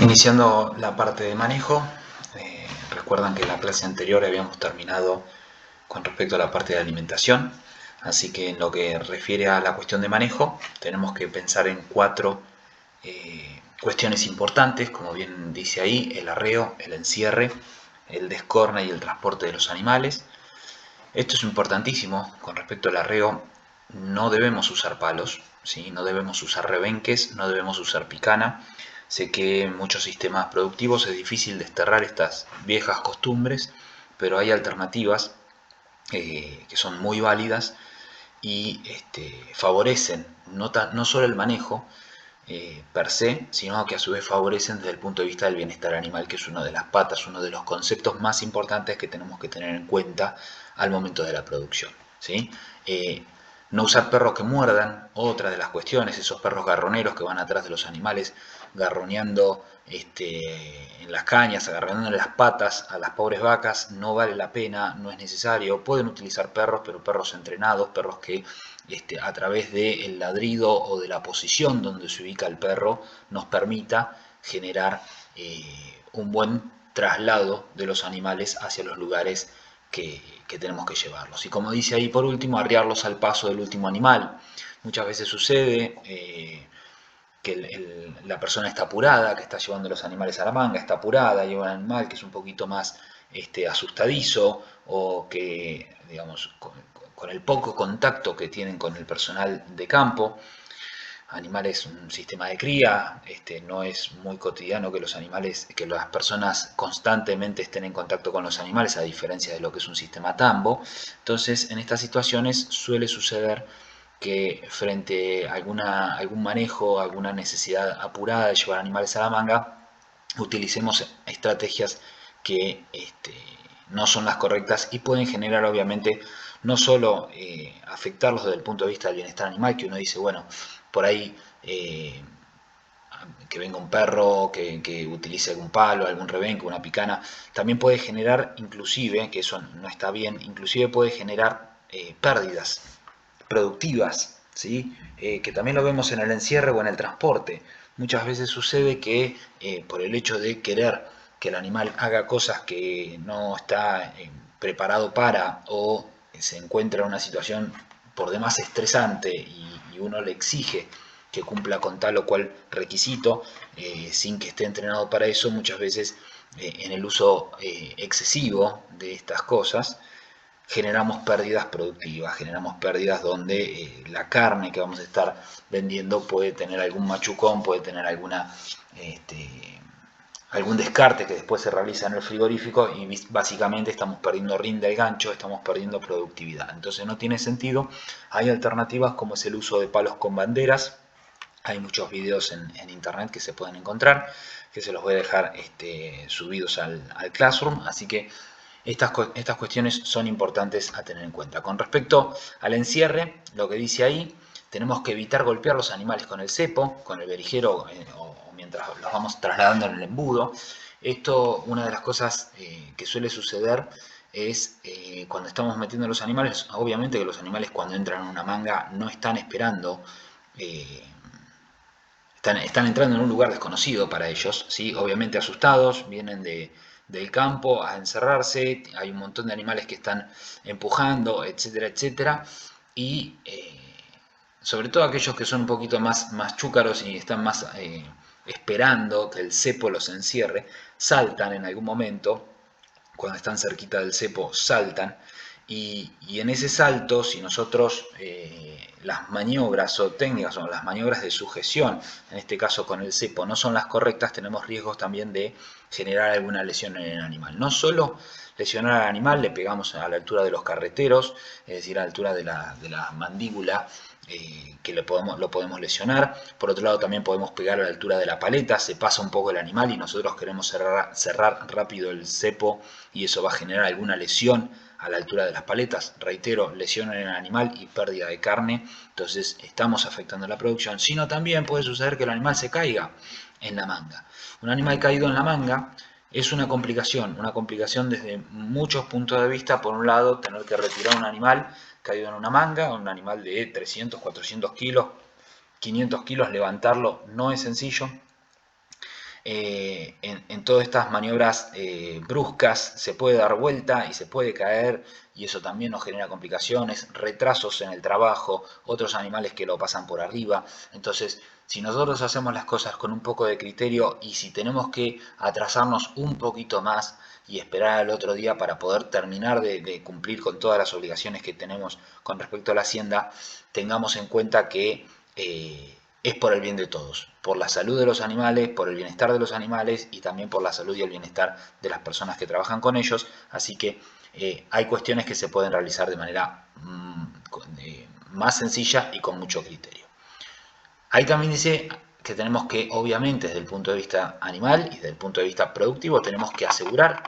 Iniciando la parte de manejo, recuerdan que en la clase anterior habíamos terminado con respecto a la parte de alimentación, así que en lo que refiere a la cuestión de manejo tenemos que pensar en cuatro cuestiones importantes, como bien dice ahí: el arreo, el encierre, el descorne y el transporte de los animales. Esto es importantísimo. Con respecto al arreo, no debemos usar palos, ¿sí? No debemos usar rebenques, no debemos usar picana. Sé que en muchos sistemas productivos es difícil desterrar estas viejas costumbres, pero hay alternativas que son muy válidas y favorecen no solo el manejo per se, sino que a su vez favorecen desde el punto de vista del bienestar animal, que es una de las patas, uno de los conceptos más importantes que tenemos que tener en cuenta al momento de la producción, ¿sí? No usar perros que muerdan, otra de las cuestiones, esos perros garroneros que van atrás de los animales garroneando en las cañas, agarrando en las patas a las pobres vacas, no vale la pena, no es necesario. Pueden utilizar perros, pero perros entrenados, perros que a través del ladrido o de la posición donde se ubica el perro nos permita generar un buen traslado de los animales hacia los lugares que tenemos que llevarlos. Y como dice ahí por último, arriarlos al paso del último animal. Muchas veces sucede que la persona está apurada, que está llevando los animales a la manga, está apurada, lleva un animal que es un poquito más asustadizo, o que, digamos, con el poco contacto que tienen con el personal de campo. Animales, un sistema de cría, no es muy cotidiano que los animales, que las personas constantemente estén en contacto con los animales, a diferencia de lo que es un sistema tambo. Entonces, en estas situaciones suele suceder que frente a algún manejo, alguna necesidad apurada de llevar animales a la manga, utilicemos estrategias que no son las correctas y pueden generar obviamente no solo afectarlos desde el punto de vista del bienestar animal, que uno dice, bueno, por ahí que venga un perro, que utilice algún palo, algún rebenque, una picana, también puede generar, inclusive, que eso no está bien, inclusive puede generar pérdidas productivas, ¿sí? Que también lo vemos en el encierre o en el transporte. Muchas veces sucede que por el hecho de querer que el animal haga cosas que no está preparado para, o se encuentra en una situación por demás estresante y uno le exige que cumpla con tal o cual requisito sin que esté entrenado para eso, muchas veces en el uso excesivo de estas cosas generamos pérdidas productivas, generamos pérdidas donde la carne que vamos a estar vendiendo puede tener algún machucón, puede tener algún descarte que después se realiza en el frigorífico, y básicamente estamos perdiendo rinde al gancho, estamos perdiendo productividad. Entonces no tiene sentido. Hay alternativas como es el uso de palos con banderas. Hay muchos videos en internet que se pueden encontrar, que se los voy a dejar subidos al Classroom, así que estas cuestiones son importantes a tener en cuenta. Con respecto al encierre, lo que dice ahí, tenemos que evitar golpear los animales con el cepo, con el berijero o mientras los vamos trasladando en el embudo. Esto, una de las cosas que suele suceder es cuando estamos metiendo los animales, obviamente que los animales cuando entran en una manga no están esperando, están entrando en un lugar desconocido para ellos, ¿sí? Obviamente asustados, vienen del campo a encerrarse, hay un montón de animales que están empujando, etcétera, etcétera, y sobre todo aquellos que son un poquito más chúcaros y están más esperando que el cepo los encierre, saltan en algún momento, cuando están cerquita del cepo saltan, y en ese salto, si nosotros las maniobras o técnicas o las maniobras de sujeción, en este caso con el cepo, no son las correctas, tenemos riesgos también de generar alguna lesión en el animal. No solo lesionar al animal, le pegamos a la altura de los carreteros, es decir, a la altura de la mandíbula, que lo podemos lesionar. Por otro lado, también podemos pegar a la altura de la paleta, se pasa un poco el animal y nosotros queremos cerrar rápido el cepo, y eso va a generar alguna lesión a la altura de las paletas. Reitero, lesión en el animal y pérdida de carne, entonces estamos afectando la producción. Sino también puede suceder que el animal se caiga en la manga. Un animal caído en la manga es una complicación desde muchos puntos de vista. Por un lado, tener que retirar un animal caído en una manga, un animal de 300, 400 kilos, 500 kilos, levantarlo no es sencillo. en todas estas maniobras bruscas se puede dar vuelta y se puede caer, y eso también nos genera complicaciones, retrasos en el trabajo, otros animales que lo pasan por arriba. Entonces, si nosotros hacemos las cosas con un poco de criterio y si tenemos que atrasarnos un poquito más y esperar al otro día para poder terminar de cumplir con todas las obligaciones que tenemos con respecto a la hacienda, tengamos en cuenta que es por el bien de todos, por la salud de los animales, por el bienestar de los animales y también por la salud y el bienestar de las personas que trabajan con ellos. Así que hay cuestiones que se pueden realizar de manera más sencilla y con mucho criterio. Ahí también dice que tenemos que, obviamente, desde el punto de vista animal y desde el punto de vista productivo, tenemos que asegurar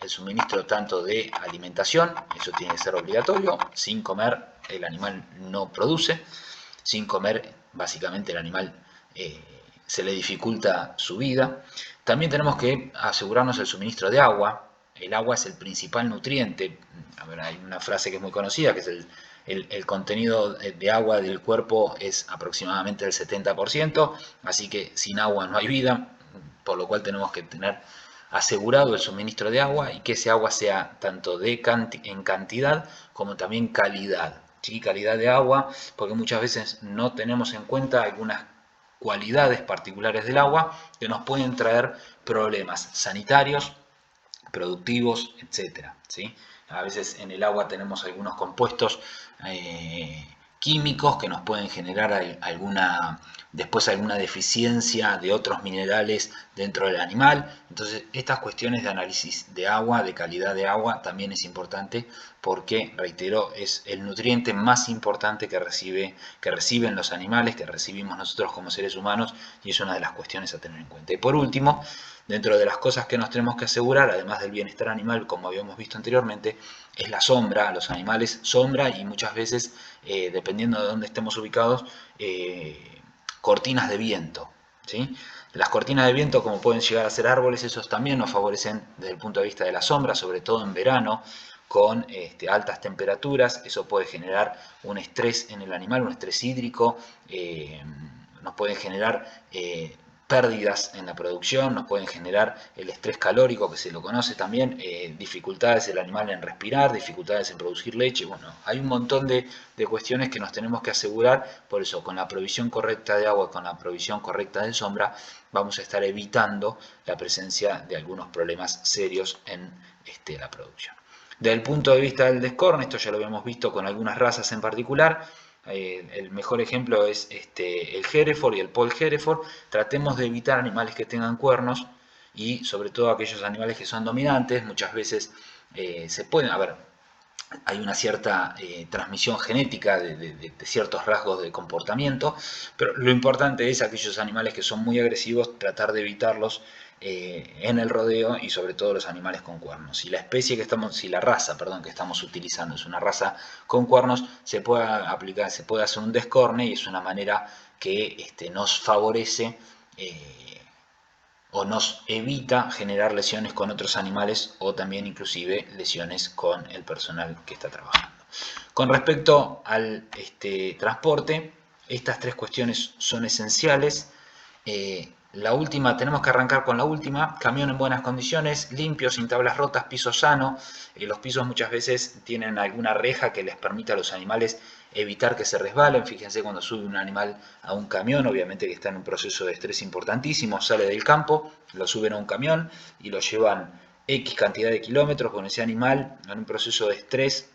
el suministro tanto de alimentación, eso tiene que ser obligatorio, sin comer el animal no produce, sin comer básicamente el animal se le dificulta su vida. También tenemos que asegurarnos el suministro de agua. El agua es el principal nutriente. A ver, hay una frase que es muy conocida, que es el contenido de agua del cuerpo es aproximadamente el 70%, así que sin agua no hay vida, por lo cual tenemos que tener asegurado el suministro de agua y que ese agua sea tanto en cantidad como también calidad. ¿Sí? Calidad de agua, porque muchas veces no tenemos en cuenta algunas cualidades particulares del agua que nos pueden traer problemas sanitarios, productivos, etcétera, ¿sí? A veces en el agua tenemos algunos compuestos químicos que nos pueden generar después alguna deficiencia de otros minerales dentro del animal. Entonces, estas cuestiones de análisis de agua, de calidad de agua, también es importante porque, reitero, es el nutriente más importante que reciben los animales, que recibimos nosotros como seres humanos, y es una de las cuestiones a tener en cuenta. Y por último, dentro de las cosas que nos tenemos que asegurar, además del bienestar animal, como habíamos visto anteriormente, es la sombra. Los animales sombra y muchas veces, dependiendo de dónde estemos ubicados, cortinas de viento, ¿sí? Las cortinas de viento, como pueden llegar a ser árboles, esos también nos favorecen desde el punto de vista de la sombra, sobre todo en verano, con altas temperaturas. Eso puede generar un estrés en el animal, un estrés hídrico, nos puede generar pérdidas en la producción, nos pueden generar el estrés calórico, que se lo conoce también, dificultades del animal en respirar, dificultades en producir leche. Bueno, hay un montón de cuestiones que nos tenemos que asegurar. Por eso, con la provisión correcta de agua, con la provisión correcta de sombra, vamos a estar evitando la presencia de algunos problemas serios en la producción. Desde el punto de vista del descorne, esto ya lo habíamos visto con algunas razas en particular. El mejor ejemplo es el Hereford y el Paul Hereford. Tratemos de evitar animales que tengan cuernos y sobre todo aquellos animales que son dominantes. Muchas veces se pueden, a ver, hay una cierta transmisión genética de ciertos rasgos de comportamiento, pero lo importante es aquellos animales que son muy agresivos, tratar de evitarlos en el rodeo y sobre todo los animales con cuernos. Si la especie que estamos, si la raza, perdón, que estamos utilizando es una raza con cuernos, se puede aplicar, se puede hacer un descorne y es una manera que nos favorece o nos evita generar lesiones con otros animales o también inclusive lesiones con el personal que está trabajando. Con respecto al transporte, estas tres cuestiones son esenciales. La última, tenemos que arrancar con la última: camión en buenas condiciones, limpio, sin tablas rotas, piso sano. Los pisos muchas veces tienen alguna reja que les permite a los animales evitar que se resbalen. Fíjense cuando sube un animal a un camión, obviamente que está en un proceso de estrés importantísimo, sale del campo, lo suben a un camión y lo llevan X cantidad de kilómetros con ese animal en un proceso de estrés.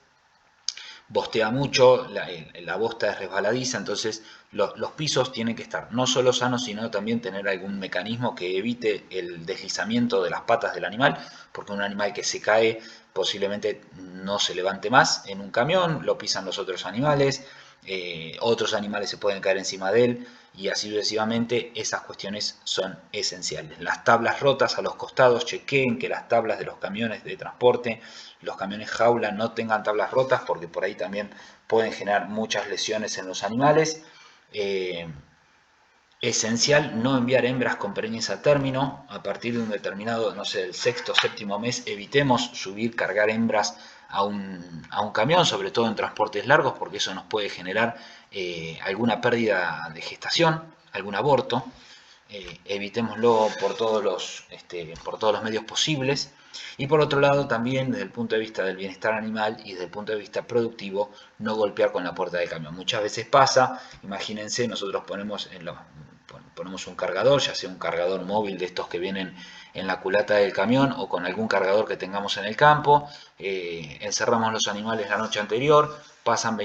Bostea mucho, la bosta es resbaladiza, entonces los pisos tienen que estar no solo sanos, sino también tener algún mecanismo que evite el deslizamiento de las patas del animal, porque un animal que se cae posiblemente no se levante más en un camión, lo pisan los otros animales se pueden caer encima de él y así sucesivamente. Esas cuestiones son esenciales. Las tablas rotas a los costados, chequeen que las tablas de los camiones de transporte, los camiones jaula, no tengan tablas rotas porque por ahí también pueden generar muchas lesiones en los animales. Esencial no enviar hembras con preñez a término. A partir de un determinado, no sé, el sexto o séptimo mes, evitemos cargar hembras a un camión, sobre todo en transportes largos, porque eso nos puede generar alguna pérdida de gestación, algún aborto. evitémoslo por todos los medios posibles. Y por otro lado, también desde el punto de vista del bienestar animal y desde el punto de vista productivo, no golpear con la puerta del camión. Muchas veces pasa, imagínense, nosotros ponemos un cargador, ya sea un cargador móvil de estos que vienen en la culata del camión o con algún cargador que tengamos en el campo, encerramos los animales la noche anterior, pasan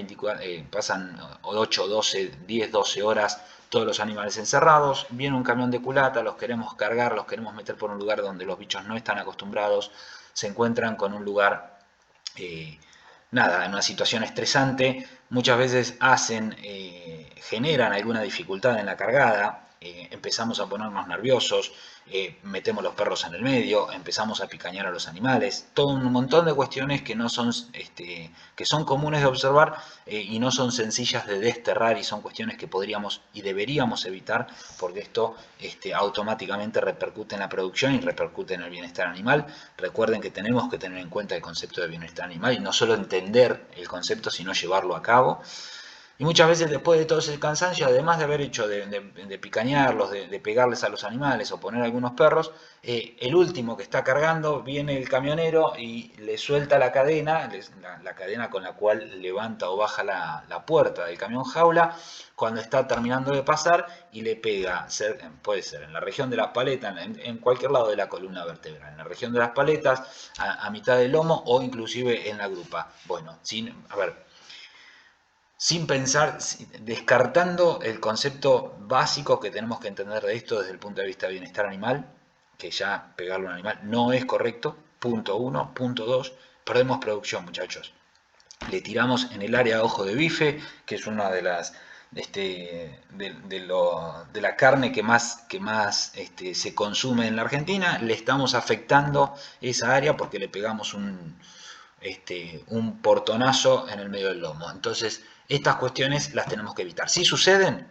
8, 12, 10, 12 horas todos los animales encerrados, viene un camión de culata, los queremos cargar, los queremos meter por un lugar donde los bichos no están acostumbrados, se encuentran con un lugar, en una situación estresante, muchas veces generan alguna dificultad en la cargada, empezamos a ponernos nerviosos, metemos los perros en el medio, empezamos a picañar a los animales, todo un montón de cuestiones que no son, que son comunes de observar y no son sencillas de desterrar y son cuestiones que podríamos y deberíamos evitar porque esto automáticamente repercute en la producción y repercute en el bienestar animal. Recuerden que tenemos que tener en cuenta el concepto de bienestar animal y no solo entender el concepto sino llevarlo a cabo. Y muchas veces después de todo ese cansancio, además de haber hecho de picañarlos, de pegarles a los animales o poner algunos perros, el último que está cargando viene el camionero y le suelta la cadena, la cadena con la cual levanta o baja la puerta del camión jaula, cuando está terminando de pasar y le pega, puede ser en la región de las paletas, en cualquier lado de la columna vertebral, en la región de las paletas, a mitad del lomo o inclusive en la grupa. Bueno, sin pensar, descartando el concepto básico que tenemos que entender de esto desde el punto de vista de bienestar animal, que ya pegarle a un animal no es correcto, punto uno. Punto dos, perdemos producción, muchachos. Le tiramos en el área ojo de bife, que es una de las de la carne que más se consume en la Argentina, le estamos afectando esa área porque le pegamos un portonazo en el medio del lomo. Entonces, estas cuestiones las tenemos que evitar. Si suceden,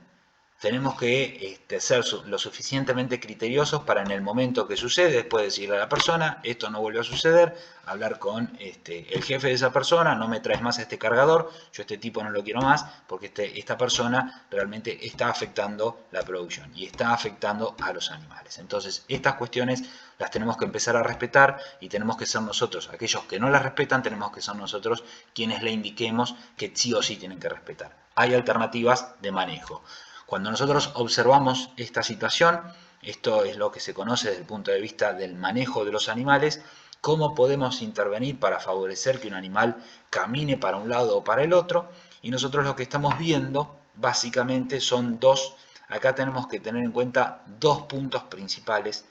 tenemos que ser lo suficientemente criteriosos para en el momento que sucede, después decirle a la persona, esto no vuelve a suceder, hablar con el jefe de esa persona, no me traes más este cargador, yo este tipo no lo quiero más, porque esta persona realmente está afectando la producción y está afectando a los animales. Entonces, estas cuestiones las tenemos que empezar a respetar y tenemos que ser nosotros, aquellos que no las respetan, tenemos que ser nosotros quienes le indiquemos que sí o sí tienen que respetar. Hay alternativas de manejo. Cuando nosotros observamos esta situación, esto es lo que se conoce desde el punto de vista del manejo de los animales, cómo podemos intervenir para favorecer que un animal camine para un lado o para el otro, y nosotros lo que estamos viendo básicamente son acá tenemos que tener en cuenta dos puntos principales.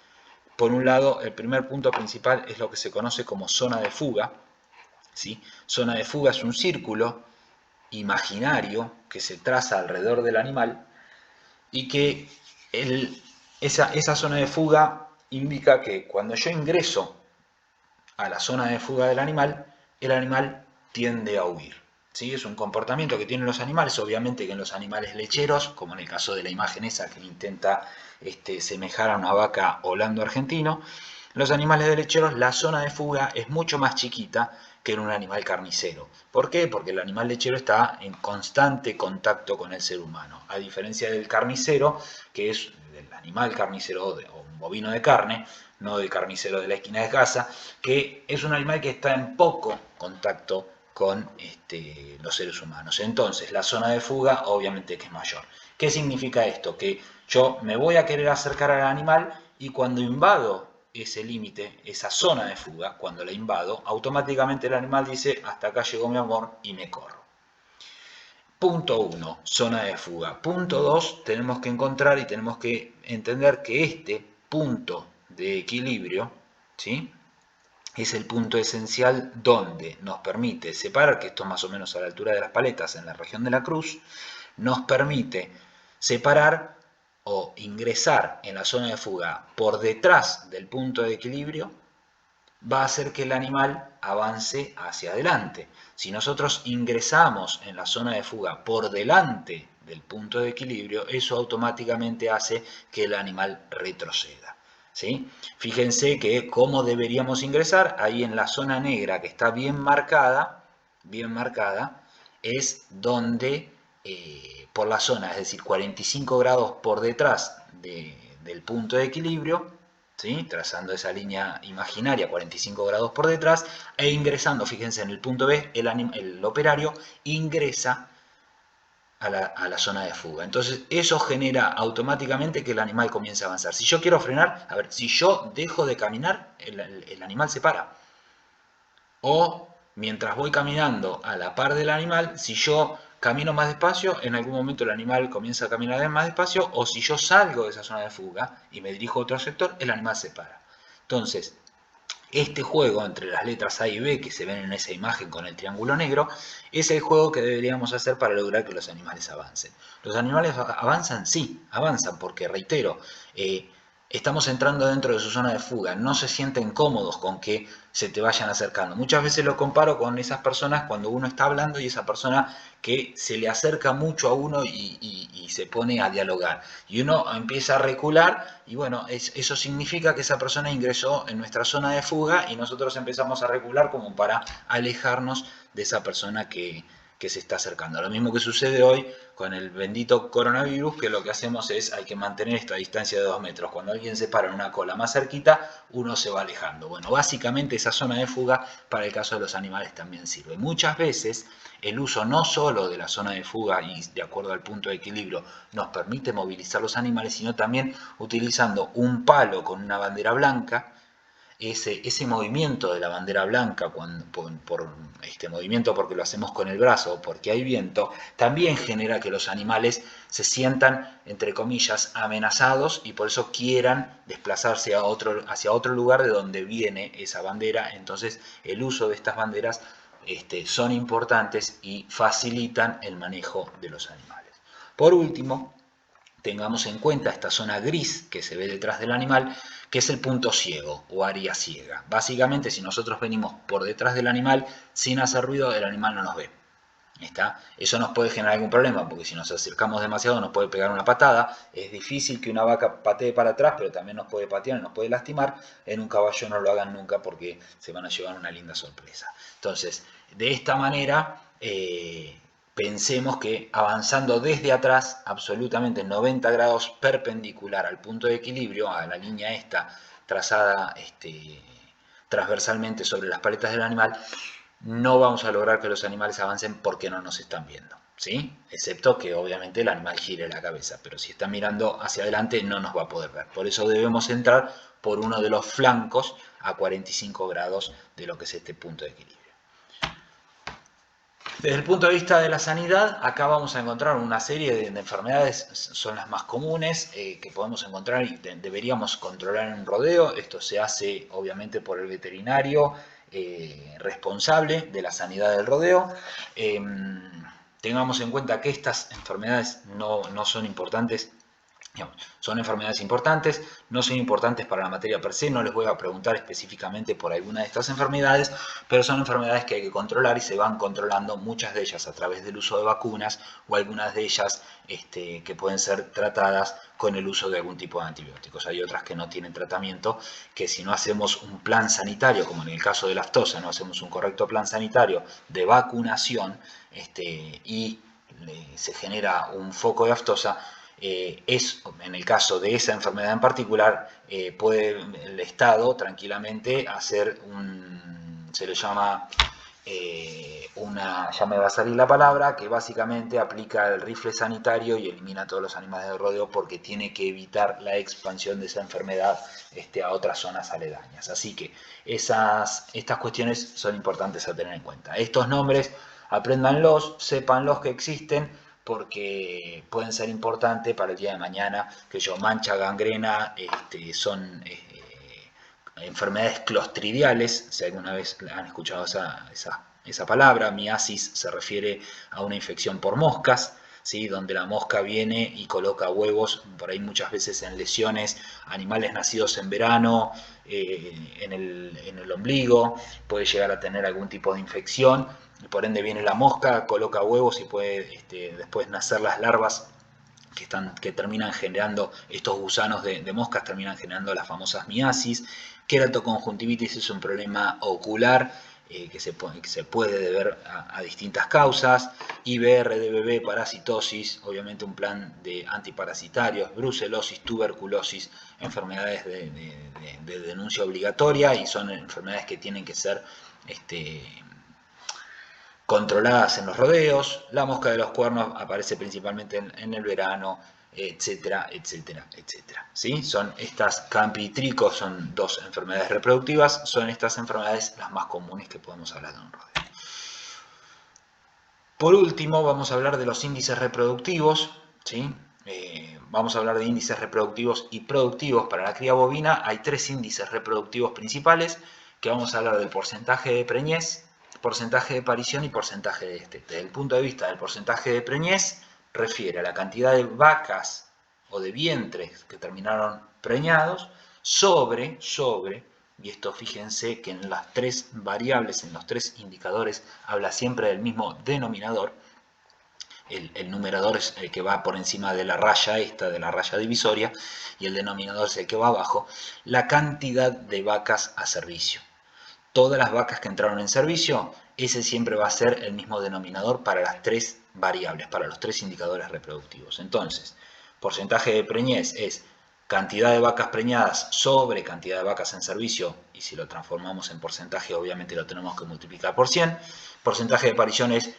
Por un lado, el primer punto principal es lo que se conoce como zona de fuga, ¿sí? Zona de fuga es un círculo imaginario que se traza alrededor del animal y que esa zona de fuga indica que cuando yo ingreso a la zona de fuga del animal, el animal tiende a huir. ¿Sí? Es un comportamiento que tienen los animales, obviamente que en los animales lecheros, como en el caso de la imagen esa que intenta semejar a una vaca holando argentino, los animales de lecheros la zona de fuga es mucho más chiquita que en un animal carnicero. ¿Por qué? Porque el animal lechero está en constante contacto con el ser humano, a diferencia del carnicero, que es del animal carnicero o un bovino de carne, no del carnicero de la esquina de casa, que es un animal que está en poco contacto con los seres humanos. Entonces, la zona de fuga obviamente que es mayor. ¿Qué significa esto? Que yo me voy a querer acercar al animal y cuando invado ese límite, esa zona de fuga, cuando la invado, automáticamente el animal dice, hasta acá llegó mi amor y me corro. Punto 1, zona de fuga. Punto 2, tenemos que encontrar y tenemos que entender que este punto de equilibrio, ¿sí?, es el punto esencial donde nos permite separar, que esto es más o menos a la altura de las paletas en la región de la cruz, nos permite separar o ingresar en la zona de fuga por detrás del punto de equilibrio, va a hacer que el animal avance hacia adelante. Si nosotros ingresamos en la zona de fuga por delante del punto de equilibrio, eso automáticamente hace que el animal retroceda. ¿Sí? Fíjense que cómo deberíamos ingresar, ahí en la zona negra que está bien marcada, es donde por la zona, es decir, 45 grados por detrás del del punto de equilibrio, ¿sí? Trazando esa línea imaginaria 45 grados por detrás e ingresando, fíjense en el punto B, el operario ingresa a la zona de fuga. Entonces eso genera automáticamente que el animal comience a avanzar. Si yo quiero frenar, a ver, si yo dejo de caminar, el animal se para. O mientras voy caminando a la par del animal, si yo camino más despacio, en algún momento el animal comienza a caminar más despacio, o si yo salgo de esa zona de fuga y me dirijo a otro sector, el animal se para. Entonces, este juego entre las letras A y B que se ven en esa imagen con el triángulo negro es el juego que deberíamos hacer para lograr que los animales avancen. ¿Los animales avanzan? Sí, avanzan porque, reitero, estamos entrando dentro de su zona de fuga, no se sienten cómodos con que se te vayan acercando. Muchas veces lo comparo con esas personas cuando uno está hablando y esa persona que se le acerca mucho a uno y se pone a dialogar. Y uno empieza a recular y bueno, eso significa que esa persona ingresó en nuestra zona de fuga y nosotros empezamos a recular como para alejarnos de esa persona que se está acercando. Lo mismo que sucede hoy con el bendito coronavirus, que lo que hacemos es, hay que mantener esta distancia de 2 metros. Cuando alguien se para en una cola más cerquita, uno se va alejando. Bueno, básicamente esa zona de fuga para el caso de los animales también sirve. Muchas veces el uso no solo de la zona de fuga y de acuerdo al punto de equilibrio nos permite movilizar los animales, sino también utilizando un palo con una bandera blanca. Ese movimiento de la bandera blanca, por este movimiento porque lo hacemos con el brazo o porque hay viento, también genera que los animales se sientan, entre comillas, amenazados y por eso quieran desplazarse hacia otro lugar de donde viene esa bandera. Entonces el uso de estas banderas son importantes y facilitan el manejo de los animales. Por último, tengamos en cuenta esta zona gris que se ve detrás del animal, que es el punto ciego o área ciega. Básicamente, si nosotros venimos por detrás del animal sin hacer ruido, el animal no nos ve. ¿Está? Eso nos puede generar algún problema, porque si nos acercamos demasiado nos puede pegar una patada. Es difícil que una vaca patee para atrás, pero también nos puede patear, nos puede lastimar. En un caballo no lo hagan nunca porque se van a llevar una linda sorpresa. Entonces, de esta manera, pensemos que avanzando desde atrás, absolutamente 90 grados perpendicular al punto de equilibrio, a la línea esta trazada transversalmente sobre las paletas del animal, no vamos a lograr que los animales avancen porque no nos están viendo, ¿sí? Excepto que obviamente el animal gire la cabeza, pero si está mirando hacia adelante no nos va a poder ver. Por eso debemos entrar por uno de los flancos a 45 grados de lo que es este punto de equilibrio. Desde el punto de vista de la sanidad, acá vamos a encontrar una serie de enfermedades, son las más comunes, que podemos encontrar y deberíamos controlar en un rodeo. Esto se hace obviamente por el veterinario responsable de la sanidad del rodeo. Tengamos en cuenta que estas enfermedades no son importantes. Son enfermedades importantes, no son importantes para la materia per se, no les voy a preguntar específicamente por alguna de estas enfermedades, pero son enfermedades que hay que controlar y se van controlando, muchas de ellas a través del uso de vacunas o algunas de ellas que pueden ser tratadas con el uso de algún tipo de antibióticos. Hay otras que no tienen tratamiento, que si no hacemos un plan sanitario, como en el caso de la aftosa, no hacemos un correcto plan sanitario de vacunación y se genera un foco de aftosa, en el caso de esa enfermedad en particular, puede el Estado tranquilamente hacer se le llama ya me va a salir la palabra, que básicamente aplica el rifle sanitario y elimina a todos los animales de rodeo porque tiene que evitar la expansión de esa enfermedad a otras zonas aledañas. Así que estas cuestiones son importantes a tener en cuenta. Estos nombres, apréndanlos, sépanlos que existen, porque pueden ser importantes para el día de mañana, que mancha, gangrena, son enfermedades clostridiales, si alguna vez han escuchado esa palabra. Miasis se refiere a una infección por moscas, ¿sí? Donde la mosca viene y coloca huevos, por ahí muchas veces en lesiones, animales nacidos en verano, en el ombligo, puede llegar a tener algún tipo de infección, y por ende viene la mosca, coloca huevos y puede después nacer las larvas que terminan generando, estos gusanos de moscas terminan generando las famosas miasis. Queratoconjuntivitis es un problema ocular que se puede deber a distintas causas, IBR de bebé, parasitosis, obviamente un plan de antiparasitarios, brucelosis, tuberculosis, enfermedades de denuncia obligatoria, y son enfermedades que tienen que ser controladas en los rodeos. La mosca de los cuernos aparece principalmente en el verano, etcétera, etcétera, etcétera. ¿Sí? Son estas campitricos, son dos enfermedades reproductivas, son estas enfermedades las más comunes que podemos hablar de un rodeo. Por último, vamos a hablar de los índices reproductivos, ¿sí? Vamos a hablar de índices reproductivos y productivos para la cría bovina. Hay tres índices reproductivos principales, que vamos a hablar del porcentaje de preñez, porcentaje de parición y porcentaje de destete. Desde el punto de vista del porcentaje de preñez, refiere a la cantidad de vacas o de vientres que terminaron preñados sobre, y esto fíjense que en las tres variables, en los tres indicadores, habla siempre del mismo denominador. El numerador es el que va por encima de la raya de la raya divisoria, y el denominador es el que va abajo, la cantidad de vacas a servicio. Todas las vacas que entraron en servicio, ese siempre va a ser el mismo denominador para las tres variables, para los tres indicadores reproductivos. Entonces, porcentaje de preñez es cantidad de vacas preñadas sobre cantidad de vacas en servicio, y si lo transformamos en porcentaje, obviamente lo tenemos que multiplicar por 100. Porcentaje de parición es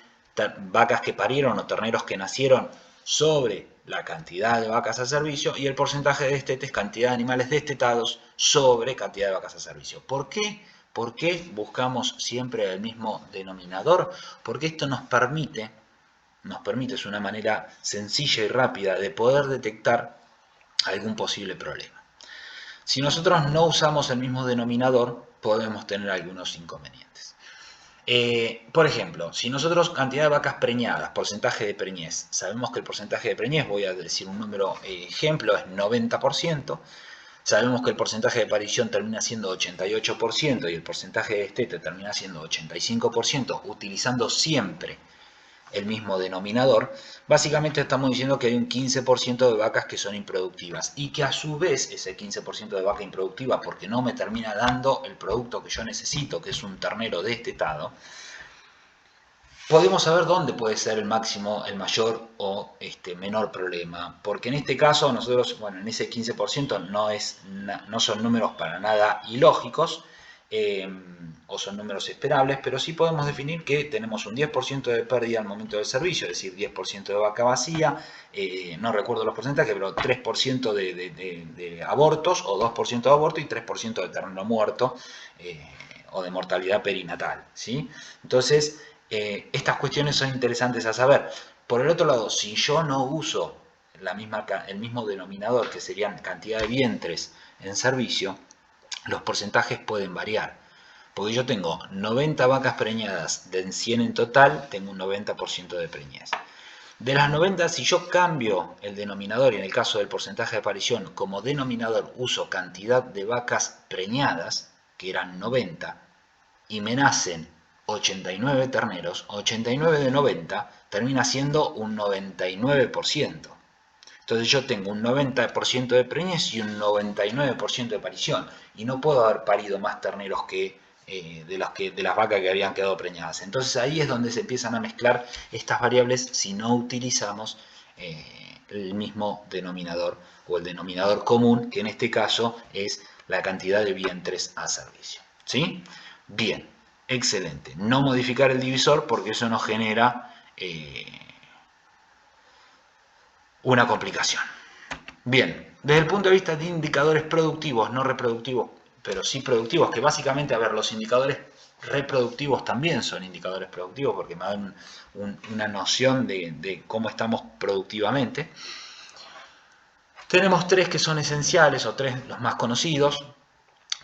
vacas que parieron o terneros que nacieron sobre la cantidad de vacas a servicio, y el porcentaje de destete es cantidad de animales destetados sobre cantidad de vacas a servicio. ¿Por qué? ¿Por qué buscamos siempre el mismo denominador? Porque esto nos permite, es una manera sencilla y rápida de poder detectar algún posible problema. Si nosotros no usamos el mismo denominador, podemos tener algunos inconvenientes. Por ejemplo, si nosotros cantidad de vacas preñadas, porcentaje de preñez, sabemos que el porcentaje de preñez, voy a decir un número ejemplo, es 90%, sabemos que el porcentaje de parición termina siendo 88% y el porcentaje de destete termina siendo 85%, utilizando siempre el mismo denominador, básicamente estamos diciendo que hay un 15% de vacas que son improductivas, y que a su vez ese 15% de vaca improductiva, porque no me termina dando el producto que yo necesito, que es un ternero destetado, podemos saber dónde puede ser el máximo, el mayor o menor problema, porque en este caso nosotros, bueno, en ese 15% no son números para nada ilógicos, o son números esperables, pero sí podemos definir que tenemos un 10% de pérdida al momento del servicio, es decir, 10% de vaca vacía, no recuerdo los porcentajes, pero 3% de abortos, o 2% de aborto, y 3% de ternero muerto, o de mortalidad perinatal, ¿sí? Entonces, estas cuestiones son interesantes a saber. Por el otro lado, si yo no uso el mismo denominador, que serían cantidad de vientres en servicio, los porcentajes pueden variar. Porque yo tengo 90 vacas preñadas de 100 en total, tengo un 90% de preñez. De las 90, si yo cambio el denominador, y en el caso del porcentaje de aparición, como denominador uso cantidad de vacas preñadas, que eran 90, y me nacen 89 terneros, 89 de 90 termina siendo un 99%. Entonces yo tengo un 90% de preñez y un 99% de parición, y no puedo haber parido más terneros que de las vacas que habían quedado preñadas. Entonces ahí es donde se empiezan a mezclar estas variables si no utilizamos el mismo denominador, o el denominador común, que en este caso es la cantidad de vientres a servicio. ¿Sí? Bien, excelente. No modificar el divisor, porque eso nos genera una complicación. Bien, desde el punto de vista de indicadores productivos, no reproductivos, pero sí productivos, que básicamente, a ver, los indicadores reproductivos también son indicadores productivos, porque me dan una noción de cómo estamos productivamente. Tenemos tres que son esenciales, o tres los más conocidos,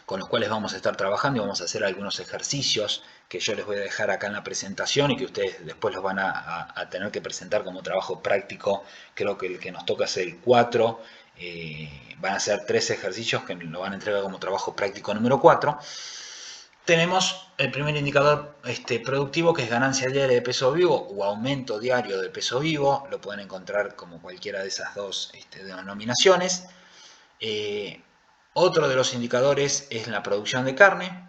con los cuales vamos a estar trabajando, y vamos a hacer algunos ejercicios que yo les voy a dejar acá en la presentación, y que ustedes después los van a tener que presentar como trabajo práctico. Creo que el que nos toca es el 4, van a ser 3 ejercicios que lo van a entregar como trabajo práctico número 4. Tenemos el primer indicador productivo, que es ganancia diaria de peso vivo o aumento diario de peso vivo. Lo pueden encontrar como cualquiera de esas dos denominaciones. Otro de los indicadores es la producción de carne,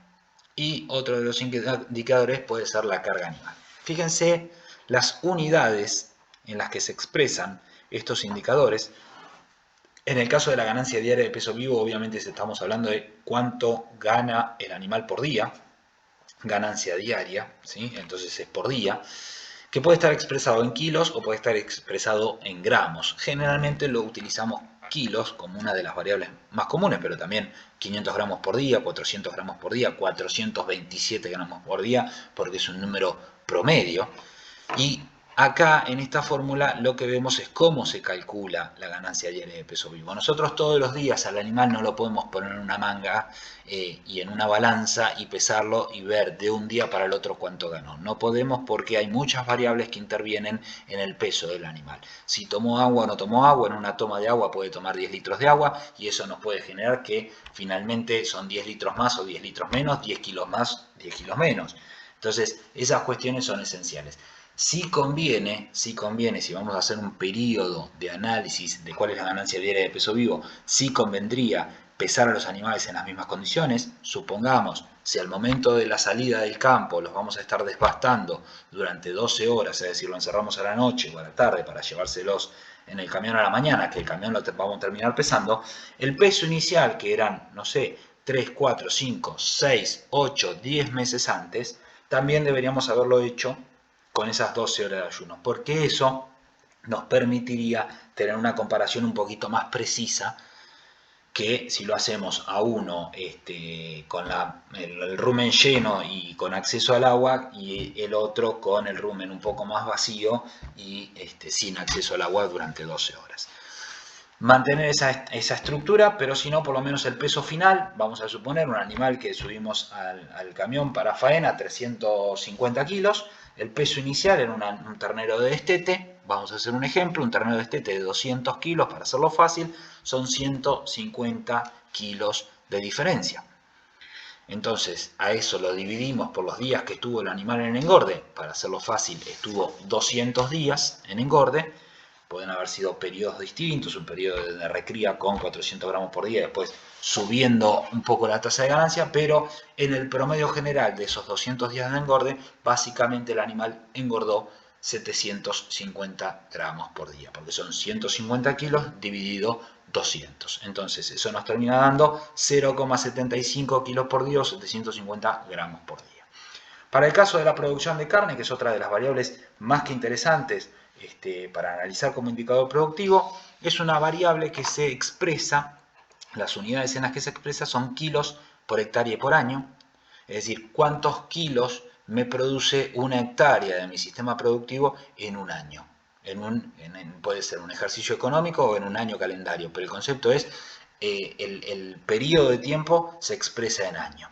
y otro de los indicadores puede ser la carga animal. Fíjense las unidades en las que se expresan estos indicadores. En el caso de la ganancia diaria de peso vivo, obviamente estamos hablando de cuánto gana el animal por día, ganancia diaria, ¿sí? Entonces es por día, que puede estar expresado en kilos o puede estar expresado en gramos. Generalmente lo utilizamos kilos como una de las variables más comunes, pero también 500 gramos por día, 400 gramos por día, 427 gramos por día, porque es un número promedio. Y acá en esta fórmula lo que vemos es cómo se calcula la ganancia diaria de peso vivo. Nosotros todos los días al animal no lo podemos poner en una manga y en una balanza y pesarlo y ver de un día para el otro cuánto ganó. No podemos porque hay muchas variables que intervienen en el peso del animal. Si tomó agua o no tomó agua, en una toma de agua puede tomar 10 litros de agua y eso nos puede generar que finalmente son 10 litros más o 10 litros menos, 10 kilos más, 10 kilos menos. Entonces esas cuestiones son esenciales. Sí conviene, si vamos a hacer un periodo de análisis de cuál es la ganancia diaria de peso vivo, sí convendría pesar a los animales en las mismas condiciones. Supongamos, si al momento de la salida del campo los vamos a estar desbastando durante 12 horas, es decir, lo encerramos a la noche o a la tarde para llevárselos en el camión a la mañana, que el camión lo vamos a terminar pesando, el peso inicial, que eran, no sé, 3, 4, 5, 6, 8, 10 meses antes, también deberíamos haberlo hecho con esas 12 horas de ayuno, porque eso nos permitiría tener una comparación un poquito más precisa que si lo hacemos a uno con el rumen lleno y con acceso al agua y el otro con el rumen un poco más vacío y sin acceso al agua durante 12 horas. Mantener esa estructura, pero si no, por lo menos el peso final, vamos a suponer un animal que subimos al camión para faena, 350 kilos, el peso inicial en un ternero de destete, vamos a hacer un ejemplo, un ternero de destete de 200 kilos, para hacerlo fácil, son 150 kilos de diferencia. Entonces, a eso lo dividimos por los días que estuvo el animal en engorde, para hacerlo fácil, estuvo 200 días en engorde. Pueden haber sido periodos distintos, un periodo de recría con 400 gramos por día, después subiendo un poco la tasa de ganancia, pero en el promedio general de esos 200 días de engorde, básicamente el animal engordó 750 gramos por día, porque son 150 kilos dividido 200. Entonces eso nos termina dando 0,75 kilos por día o 750 gramos por día. Para el caso de la producción de carne, que es otra de las variables más que interesantes para analizar como indicador productivo, es una variable que se expresa, las unidades en las que se expresa son kilos por hectárea y por año, es decir, cuántos kilos me produce una hectárea de mi sistema productivo en un año. Puede ser un ejercicio económico o en un año calendario, pero el concepto es el periodo de tiempo se expresa en año.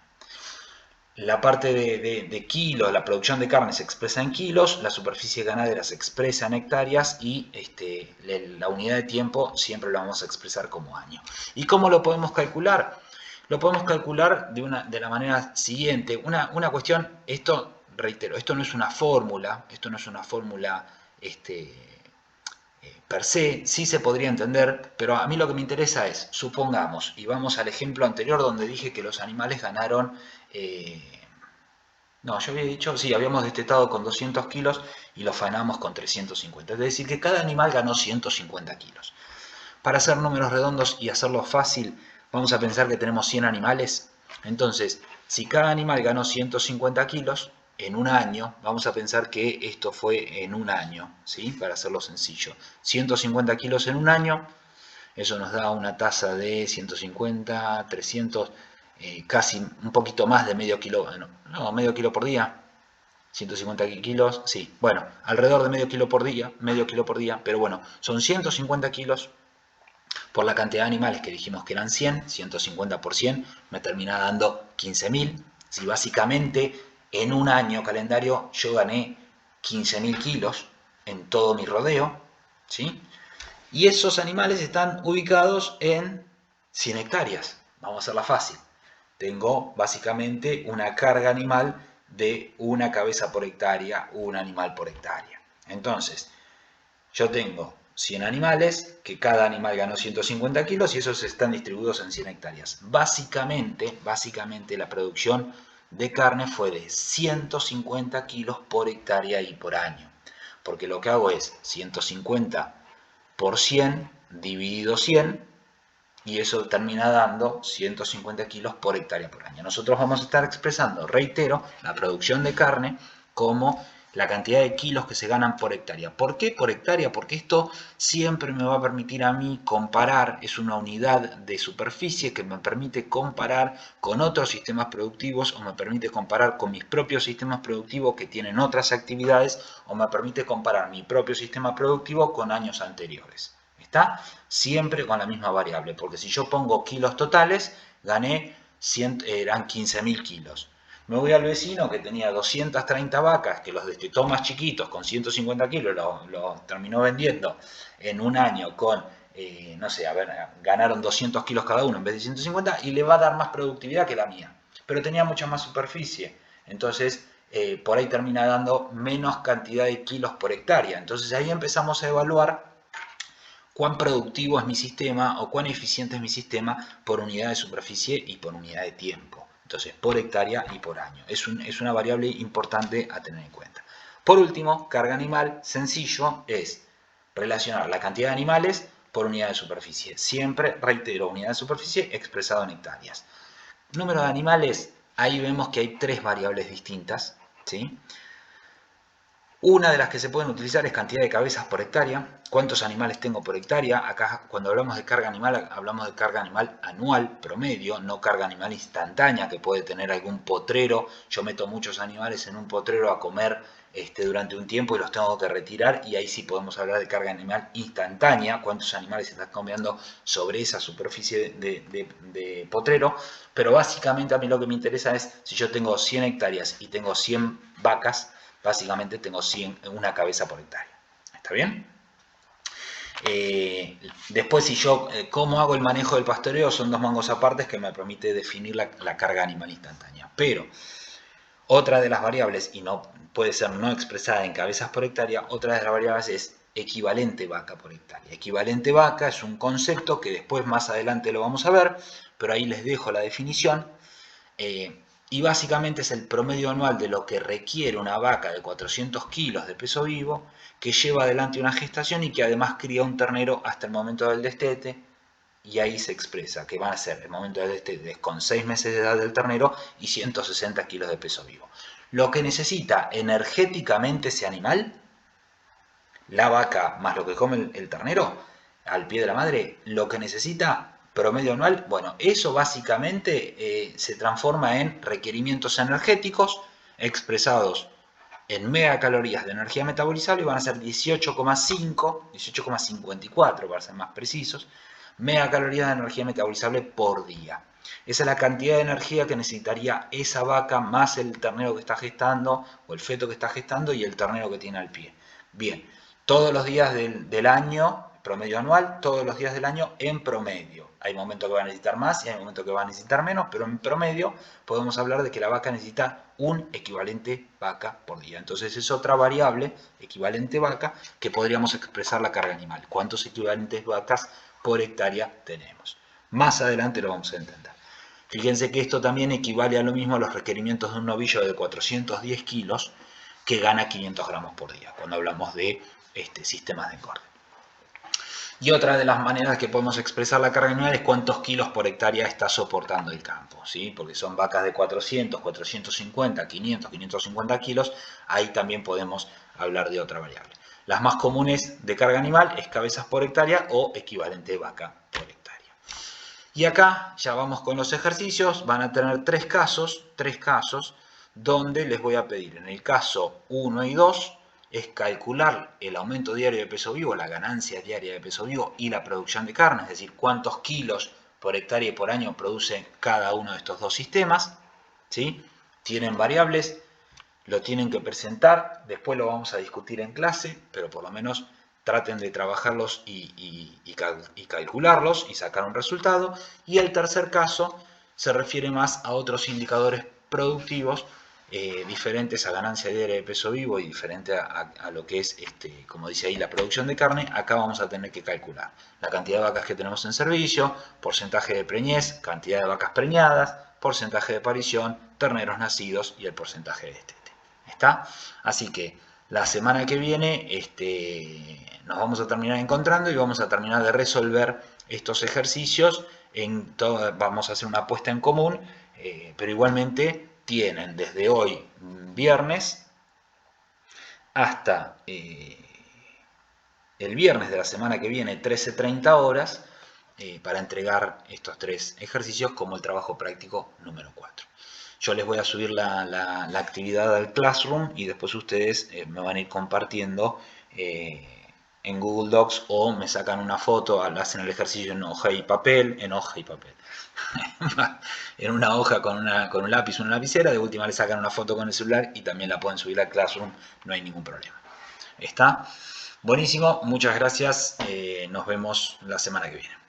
La parte de kilos, la producción de carne se expresa en kilos, la superficie ganadera se expresa en hectáreas y la unidad de tiempo siempre lo vamos a expresar como año. ¿Y cómo lo podemos calcular? Lo podemos calcular de la manera siguiente. Una cuestión, esto, reitero, esto no es una fórmula, per se, sí se podría entender, pero a mí lo que me interesa es, supongamos, y vamos al ejemplo anterior donde dije que los animales ganaron, no, yo había dicho, sí, habíamos destetado con 200 kilos y lo faenamos con 350, es decir, que cada animal ganó 150 kilos. Para hacer números redondos y hacerlo fácil, vamos a pensar que tenemos 100 animales, entonces, si cada animal ganó 150 kilos, en un año, vamos a pensar que esto fue en un año, ¿sí? Para hacerlo sencillo. 150 kilos en un año, eso nos da una tasa de 150, 300, casi un poquito más de medio kilo, no, medio kilo por día. 150 kilos, sí, bueno, alrededor de medio kilo por día, pero bueno, son 150 kilos por la cantidad de animales que dijimos que eran 100, 150 por 100, me termina dando 15.000. Si básicamente en un año calendario yo gané 15.000 kilos en todo mi rodeo, ¿sí? Y esos animales están ubicados en 100 hectáreas. Vamos a hacerla fácil. Tengo básicamente una carga animal de una cabeza por hectárea, un animal por hectárea. Entonces, yo tengo 100 animales, que cada animal ganó 150 kilos y esos están distribuidos en 100 hectáreas. Básicamente la producción de carne fue de 150 kilos por hectárea y por año. Porque lo que hago es 150 por 100 dividido 100 y eso termina dando 150 kilos por hectárea por año. Nosotros vamos a estar expresando, reitero, la producción de carne como la cantidad de kilos que se ganan por hectárea. ¿Por qué por hectárea? Porque esto siempre me va a permitir a mí comparar, es una unidad de superficie que me permite comparar con otros sistemas productivos o me permite comparar con mis propios sistemas productivos que tienen otras actividades o me permite comparar mi propio sistema productivo con años anteriores. ¿Está? Siempre con la misma variable, porque si yo pongo kilos totales, gané eran 15.000 kilos. Me voy al vecino que tenía 230 vacas, que los destetó más chiquitos, con 150 kilos, los terminó vendiendo en un año con, no sé, a ver, ganaron 200 kilos cada uno en vez de 150 y le va a dar más productividad que la mía. Pero tenía mucha más superficie, entonces por ahí termina dando menos cantidad de kilos por hectárea. Entonces ahí empezamos a evaluar cuán productivo es mi sistema o cuán eficiente es mi sistema por unidad de superficie y por unidad de tiempo. Entonces, por hectárea y por año. Es una variable importante a tener en cuenta. Por último, carga animal, sencillo, es relacionar la cantidad de animales por unidad de superficie. Siempre, reitero, unidad de superficie expresado en hectáreas. Número de animales, ahí vemos que hay tres variables distintas, ¿sí? Una de las que se pueden utilizar es cantidad de cabezas por hectárea, cuántos animales tengo por hectárea. Acá cuando hablamos de carga animal, hablamos de carga animal anual promedio, no carga animal instantánea que puede tener algún potrero. Yo meto muchos animales en un potrero a comer durante un tiempo y los tengo que retirar y ahí sí podemos hablar de carga animal instantánea, cuántos animales están comiendo sobre esa superficie de potrero. Pero básicamente a mí lo que me interesa es si yo tengo 100 hectáreas y tengo 100 vacas, básicamente tengo 100, una cabeza por hectárea. ¿Está bien? Después, si yo, ¿cómo hago el manejo del pastoreo? Son dos mangos apartes que me permite definir la carga animal instantánea. Pero otra de las variables, y no puede ser no expresada en cabezas por hectárea, otra de las variables es equivalente vaca por hectárea. Equivalente vaca es un concepto que después más adelante lo vamos a ver, pero ahí les dejo la definición. Y básicamente es el promedio anual de lo que requiere una vaca de 400 kilos de peso vivo que lleva adelante una gestación y que además cría un ternero hasta el momento del destete, y ahí se expresa que van a ser el momento del destete con 6 meses de edad del ternero y 160 kilos de peso vivo. Lo que necesita energéticamente ese animal, la vaca más lo que come el ternero al pie de la madre, lo que necesita promedio anual, bueno, eso básicamente se transforma en requerimientos energéticos expresados en megacalorías de energía metabolizable y van a ser 18,5, 18,54 para ser más precisos, megacalorías de energía metabolizable por día. Esa es la cantidad de energía que necesitaría esa vaca más el ternero que está gestando o el feto que está gestando y el ternero que tiene al pie. Bien, todos los días del año, promedio anual, todos los días del año en promedio. Hay momentos que va a necesitar más y hay momentos que va a necesitar menos, pero en promedio podemos hablar de que la vaca necesita un equivalente vaca por día. Entonces es otra variable, equivalente vaca, que podríamos expresar la carga animal. ¿Cuántos equivalentes vacas por hectárea tenemos? Más adelante lo vamos a entender. Fíjense que esto también equivale a lo mismo a los requerimientos de un novillo de 410 kilos que gana 500 gramos por día, cuando hablamos de sistemas de engorde. Y otra de las maneras que podemos expresar la carga animal es cuántos kilos por hectárea está soportando el campo, ¿sí? Porque son vacas de 400, 450, 500, 550 kilos, ahí también podemos hablar de otra variable. Las más comunes de carga animal es cabezas por hectárea o equivalente vaca por hectárea. Y acá ya vamos con los ejercicios, van a tener tres casos donde les voy a pedir, en el caso 1 y 2, es calcular el aumento diario de peso vivo, la ganancia diaria de peso vivo y la producción de carne, es decir, cuántos kilos por hectárea y por año produce cada uno de estos dos sistemas, ¿sí? Tienen variables, lo tienen que presentar, después lo vamos a discutir en clase, pero por lo menos traten de trabajarlos y calcularlos y sacar un resultado. Y el tercer caso se refiere más a otros indicadores productivos diferentes a ganancia diaria de peso vivo y diferente a lo que es, como dice ahí, la producción de carne. Acá vamos a tener que calcular la cantidad de vacas que tenemos en servicio, porcentaje de preñez, cantidad de vacas preñadas, porcentaje de aparición, terneros nacidos y el porcentaje de destete. ¿Está? Así que la semana que viene nos vamos a terminar encontrando y vamos a terminar de resolver estos ejercicios. Vamos a hacer una apuesta en común, pero igualmente tienen desde hoy, viernes, hasta el viernes de la semana que viene, 13:30 horas, para entregar estos 3 ejercicios como el trabajo práctico número 4. Yo les voy a subir la actividad al Classroom y después ustedes me van a ir compartiendo en Google Docs, o me sacan una foto, hacen el ejercicio en hoja y papel, en una hoja con un lápiz o una lapicera, de última le sacan una foto con el celular y también la pueden subir al Classroom, no hay ningún problema. ¿Está? Buenísimo, muchas gracias, nos vemos la semana que viene.